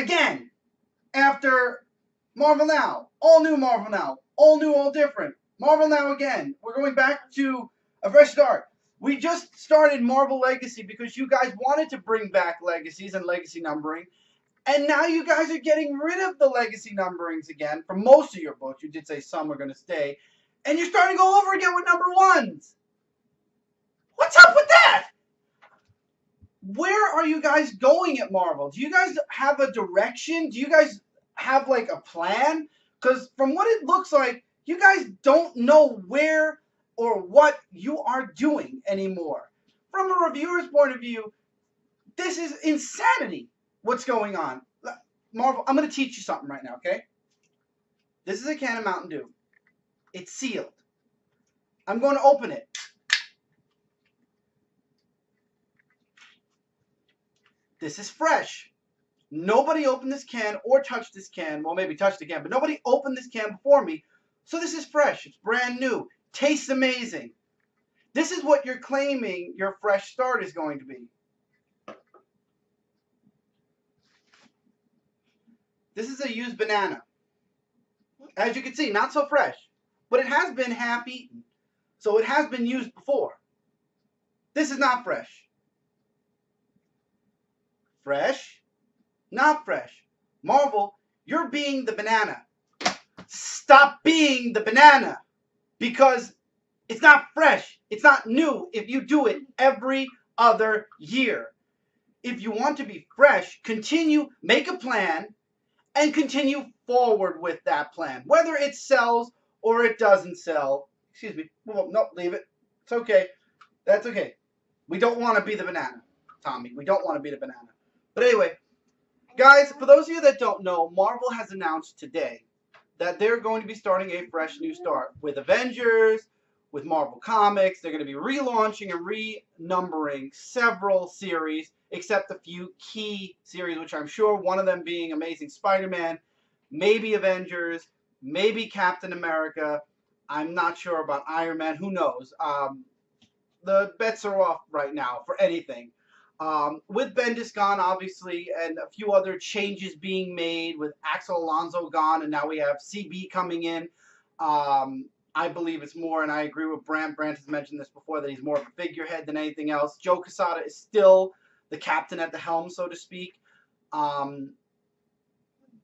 again after Marvel Now. All new Marvel Now. All new, all different. Marvel Now again. We're going back to a fresh start. We just started Marvel Legacy because you guys wanted to bring back legacies and legacy numbering. And now you guys are getting rid of the legacy numberings again for most of your books. You did say some are going to stay. And you're starting to go over again with number ones. What's up with that? Where are you guys going at Marvel? Do you guys have a direction? Do you guys have like a plan? Because from what it looks like, you guys don't know where or what you are doing anymore. From a reviewer's point of view, this is insanity. What's going on? Marvel, I'm going to teach you something right now, okay? This is a can of Mountain Dew. It's sealed. I'm going to open it. This is fresh. Nobody opened this can or touched this can. Well, maybe touched the can, but nobody opened this can before me. So this is fresh. It's brand new. Tastes amazing. This is what you're claiming your fresh start is going to be. This is a used banana. As you can see, not so fresh. But it has been half eaten. So it has been used before. This is not fresh. Fresh, not fresh. Marvel, you're being the banana. Stop being the banana. Because it's not fresh. It's not new if you do it every other year. If you want to be fresh, continue, make a plan, and continue forward with that plan. Whether it sells or it doesn't sell. Excuse me. Well, no, leave it. It's okay. That's okay. We don't want to be the banana, Tommy. We don't want to be the banana. But anyway, guys, for those of you that don't know, Marvel has announced today that they're going to be starting a fresh new start with Avengers, with Marvel Comics. They're going to be relaunching and renumbering several series, except a few key series, which I'm sure one of them being Amazing Spider-Man, maybe Avengers, maybe Captain America. I'm not sure about Iron Man. Who knows? The bets are off right now for anything. With Bendis gone, obviously, and a few other changes being made with Axel Alonso gone, and now we have CB coming in. I believe it's more, and I agree with Brant. Brant has mentioned this before, that he's more of a figurehead than anything else. Joe Quesada is still the captain at the helm, so to speak.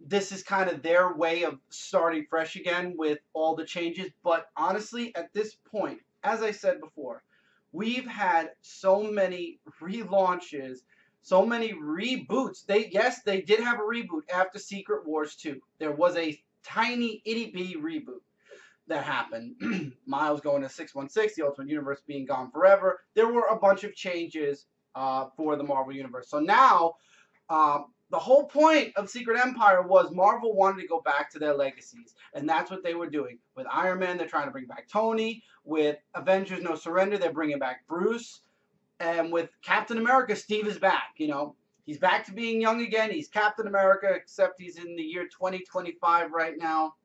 This is kind of their way of starting fresh again with all the changes. But honestly, at this point, as I said before, we've had so many relaunches, so many reboots. Yes, they did have a reboot after Secret Wars 2. There was a tiny itty-bitty reboot that happened. Miles going to 616, the Ultimate Universe being gone forever. There were a bunch of changes for the Marvel Universe. So now, the whole point of Secret Empire was Marvel wanted to go back to their legacies. And that's what they were doing. With Iron Man, they're trying to bring back Tony. With Avengers No Surrender, they're bringing back Bruce. And with Captain America, Steve is back. You know, he's back to being young again. He's Captain America, except he's in the year 2025 right now.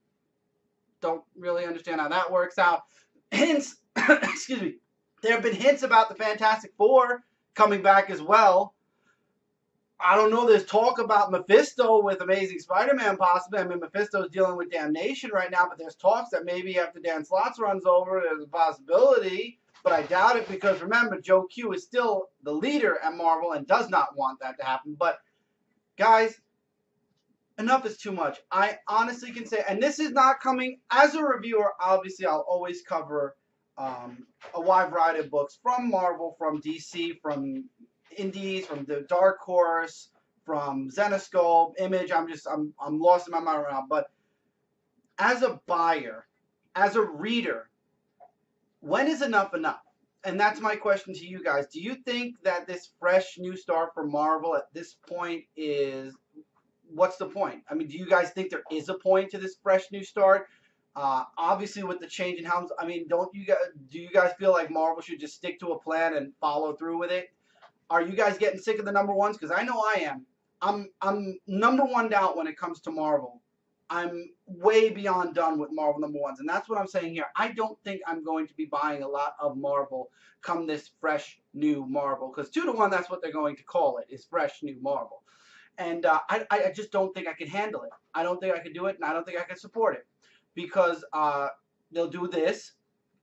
Don't really understand how that works out. Hints, excuse me, there have been hints about the Fantastic Four coming back as well. I don't know, there's talk about Mephisto with Amazing Spider-Man possibly. I mean, Mephisto's dealing with Damnation right now, but there's talks that maybe after Dan Slotts runs over, there's a possibility. But I doubt it because, remember, Joe Q is still the leader at Marvel and does not want that to happen. But, guys, enough is too much. I honestly can say, and this is not coming, as a reviewer, obviously I'll always cover a wide variety of books from Marvel, from DC, from Indies, from the Dark Horse, from Zenescope, Image. I'm lost in my mind right now. But as a buyer, as a reader, when is enough enough? And that's my question to you guys. Do you think that this fresh new start for Marvel at this point is, what's the point? I mean, do you guys think there is a point to this fresh new start? Obviously, with the change in helms, I mean, do you guys feel like Marvel should just stick to a plan and follow through with it? Are you guys getting sick of the number ones? Because I know I am. I'm number one out when it comes to Marvel. I'm way beyond done with Marvel number ones. And that's what I'm saying here. I don't think I'm going to be buying a lot of Marvel come this fresh new Marvel. Because 2-to-1, that's what they're going to call it, is fresh new Marvel. And I just don't think I can handle it. I don't think I can do it, and I don't think I can support it, because they'll do this,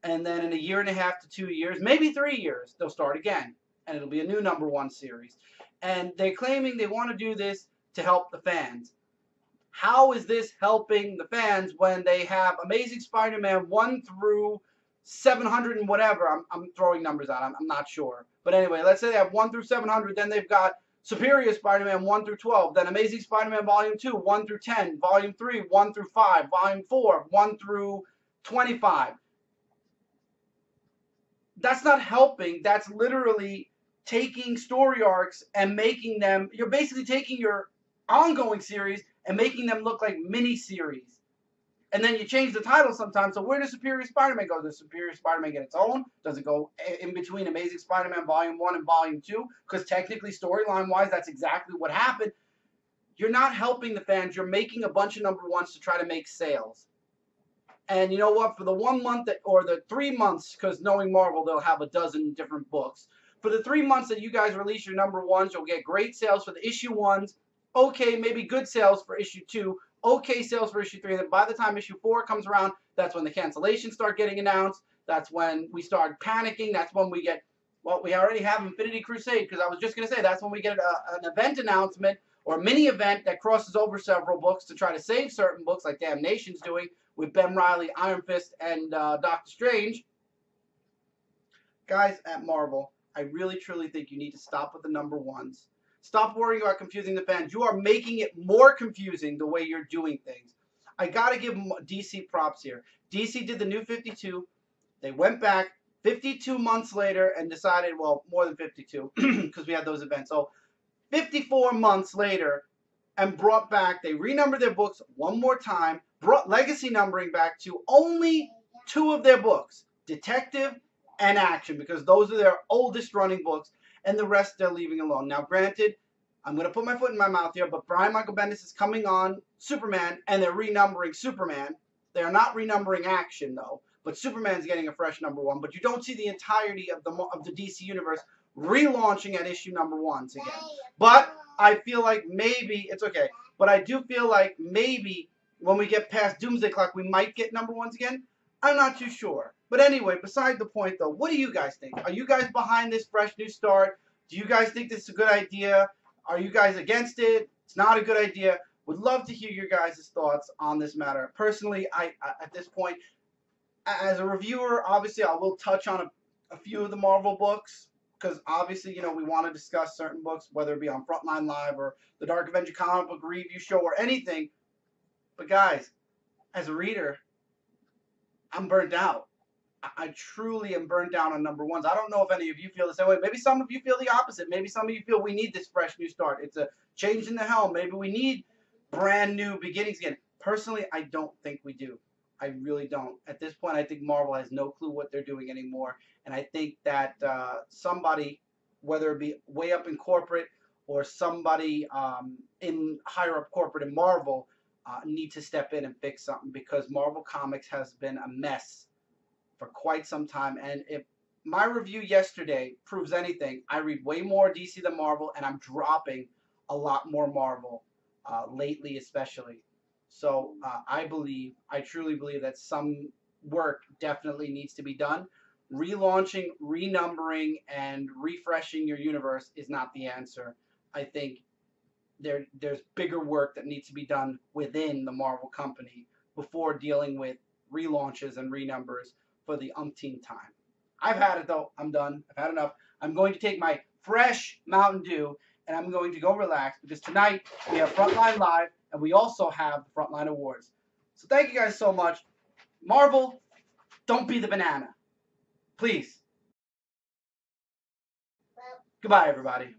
and then in a year and a half to 2 years, maybe 3 years, they'll start again, and it'll be a new #1 series. And they're claiming they want to do this to help the fans. How is this helping the fans when they have Amazing Spider-Man 1 through 700 and whatever? I'm throwing numbers out. I'm not sure. But anyway, let's say they have 1 through 700. Then they've got Superior Spider-Man 1 through 12. Then Amazing Spider-Man Volume 2, 1 through 10. Volume 3, 1 through 5. Volume 4, 1 through 25. That's not helping. That's literally taking story arcs and making them, you're basically taking your ongoing series and making them look like mini-series. And then you change the title sometimes. So where does Superior Spider-Man go? Does Superior Spider-Man get its own? Does it go in between Amazing Spider-Man Volume 1 and Volume 2? Because technically, storyline-wise, that's exactly what happened. You're not helping the fans. You're making a bunch of #1s to try to make sales. And you know what? For the 1 month or the 3 months, because knowing Marvel, they'll have a dozen different books. For the 3 months that you guys release your #1s, you'll get great sales for the issue 1s. Okay, maybe good sales for issue 2. Okay, sales for issue 3. And then by the time issue 4 comes around, that's when the cancellations start getting announced. That's when we start panicking. That's when we get, well, we already have Infinity Crusade, because I was just going to say that's when we get an event announcement or a mini event that crosses over several books to try to save certain books, like Damnation's doing with Ben Reilly, Iron Fist, and Doctor Strange. Guys at Marvel, I really truly think you need to stop with the #1s. Stop worrying about confusing the fans. You are making it more confusing the way you're doing things. I got to give DC props here. DC did the New 52. They went back 52 months later and decided, well, more than 52, because we had those events. So 54 months later, and brought back, they renumbered their books one more time, brought legacy numbering back to only 2 of their books, Detective and Action, because those are their oldest running books, and the rest they're leaving alone. Now, granted, I'm going to put my foot in my mouth here, but Brian Michael Bendis is coming on Superman, and they're renumbering Superman. They are not renumbering Action, though, but Superman's getting a fresh #1. But you don't see the entirety of the DC Universe relaunching at issue #1s again. But I feel like maybe, it's okay, but I do feel like maybe when we get past Doomsday Clock, we might get #1s again. I'm not too sure. But anyway, beside the point, though, what do you guys think? Are you guys behind this fresh new start? Do you guys think this is a good idea? Are you guys against it? It's not a good idea. Would love to hear your guys' thoughts on this matter. Personally, I at this point, as a reviewer, obviously I will touch on a few of the Marvel books, because obviously, you know, we want to discuss certain books, whether it be on Frontline Live or the Dark Avenger comic book review show or anything. But guys, as a reader, I'm burnt out. I truly am burned down on #1s. I don't know if any of you feel the same way. Maybe some of you feel the opposite. Maybe some of you feel we need this fresh new start. It's a change in the helm. Maybe we need brand new beginnings again. Personally, I don't think we do. I really don't. At this point, I think Marvel has no clue what they're doing anymore. And I think that somebody, whether it be way up in corporate or somebody in higher up corporate in Marvel, need to step in and fix something, because Marvel Comics has been a mess for quite some time. And if my review yesterday proves anything, I read way more DC than Marvel, and I'm dropping a lot more Marvel lately, especially. So I truly believe that some work definitely needs to be done. Relaunching, renumbering, and refreshing your universe is not the answer. I think there's bigger work that needs to be done within the Marvel company before dealing with relaunches and renumbers for the umpteenth time. I've had it, though. I'm done. I've had enough. I'm going to take my fresh Mountain Dew, and I'm going to go relax, because tonight we have Frontline Live, and we also have the Frontline Awards. So thank you guys so much. Marvel, don't be the banana. Please. Goodbye, everybody.